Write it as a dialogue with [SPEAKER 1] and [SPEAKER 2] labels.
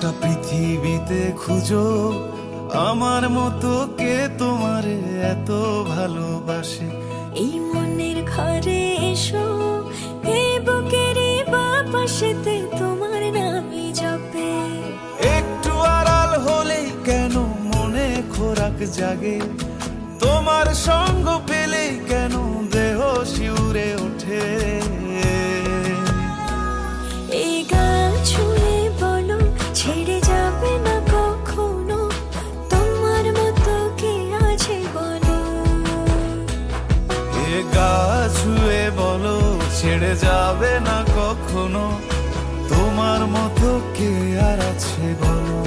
[SPEAKER 1] গোটা পৃথিবীতে খুঁজো আমার মতো কে তোমারে এত ভালোবাসে।
[SPEAKER 2] এই মনের ঘরে এসো, এই বুকেরই বাপাশেতে তোমার নামই জপে।
[SPEAKER 1] একটু আড়াল হলেই কেন মনে খোরাক জাগে, তোমার সঙ্গ পেলেই কেন দেহ শিউরে ওঠে।
[SPEAKER 2] এই গান ছুঁয়ে বলো ছেড়ে যাবে না কখনো, তোমার মতো কে আছে বলো।
[SPEAKER 1] এ গা ছুঁয়ে বলো ছেড়ে যাবে না কখনো, তোমার মতো কে আর আছে বলো।